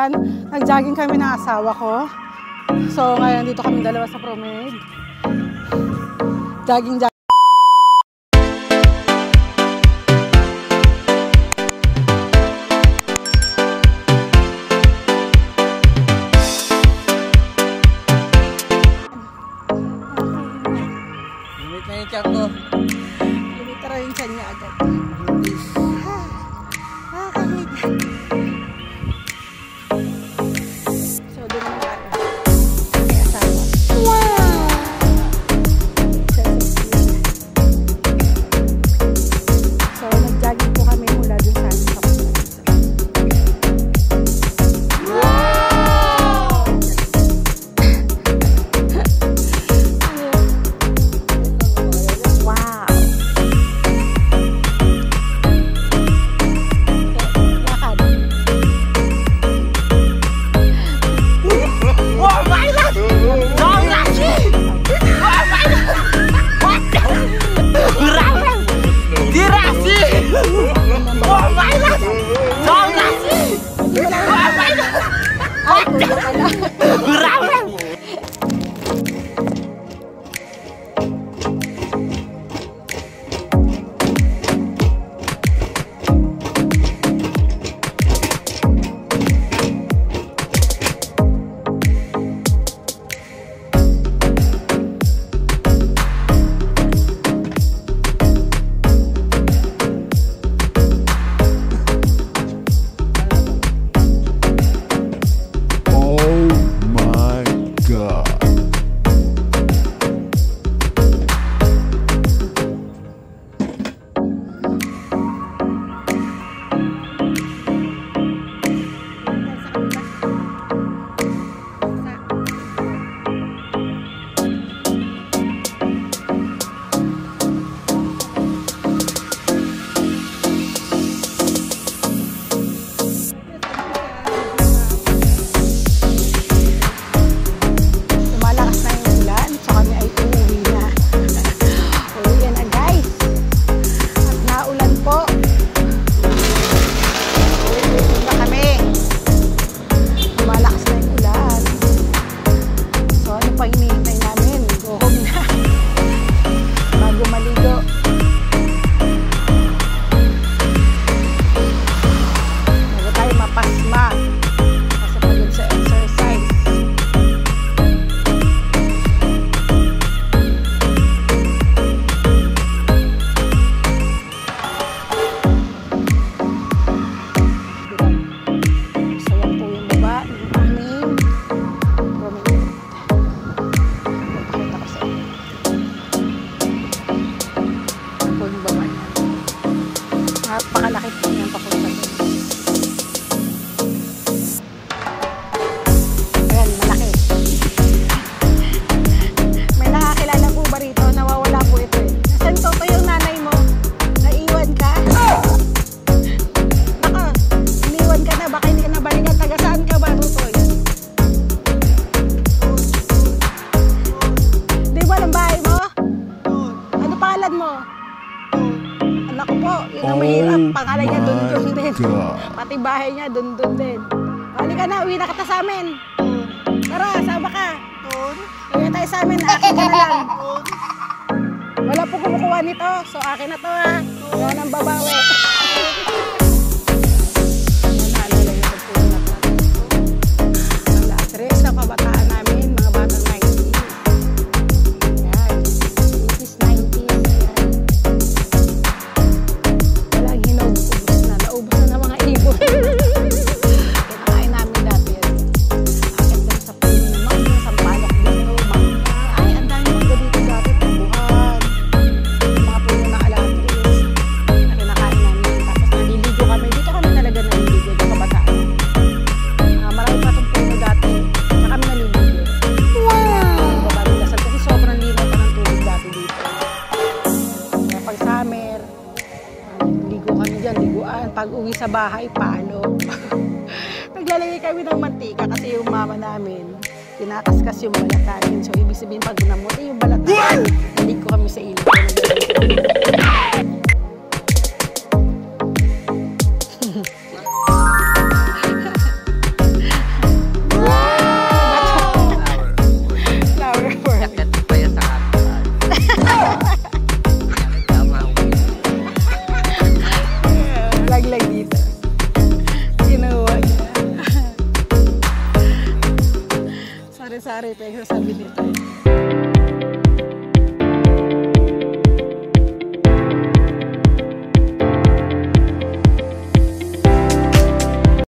Nag-jogging kami ng asawa ko. So ngayon dito kami dalawa sa promenade. Jogging. Limit na yung tiyak ko. Limit na rin yung tiyan niya agad. Napakalaki po yung papunta doon. Ayan, malaki. May nakakilala po ba rito? Nawawala po ito eh. Nasaan to yung nanay mo? Naiwan ka? Nako, iniwan ka na. Baka hindi ka nabalikan. Taga saan ka ba, Tutoy? Di ba ang bahay mo? Ano pangalan mo? Anak ko po, yun ang mahirap. Pangalan niya Dundun din. Pati bahay niya Dundun din. Halika na, uwi na kita sa amin. Tara, sama ka. Uwi tayo sa amin, akin ka na lang. Wala po kumukuha nito, so akin na to ha. Wala nang babawi. Tres na kabataan namin, mga batang 90s. Yan, 80s, 90s. Yan. Walang hinog, ubos na. Naubos na ng mga ibon. Kinakain namin dati yan. Akit lang sa puno, mga sampalok dito. Ay, ang dami mga dito dati, pambuhan. Mga puno na alatris. Na kinakain namin. Tapos naliligo kami. Dito kami talaga naliligo. Dito kabataan. Marami pa itong puno dati. Saka kami naliligo. Wow! Babalik lasal kasi sobrang linaw pa ng tubig dati dito. Kaya pag summer, ligo kami dyan, liguan. Pag uwi sa bahay, palo. Naglalagay kami ng mantika kasi yung mama namin, kinakaskas yung balat namin. So, ibig sabihin, pag namuti yung balat namin, naligo kami sa ilog. sari-sari pa yung sabi nito eh.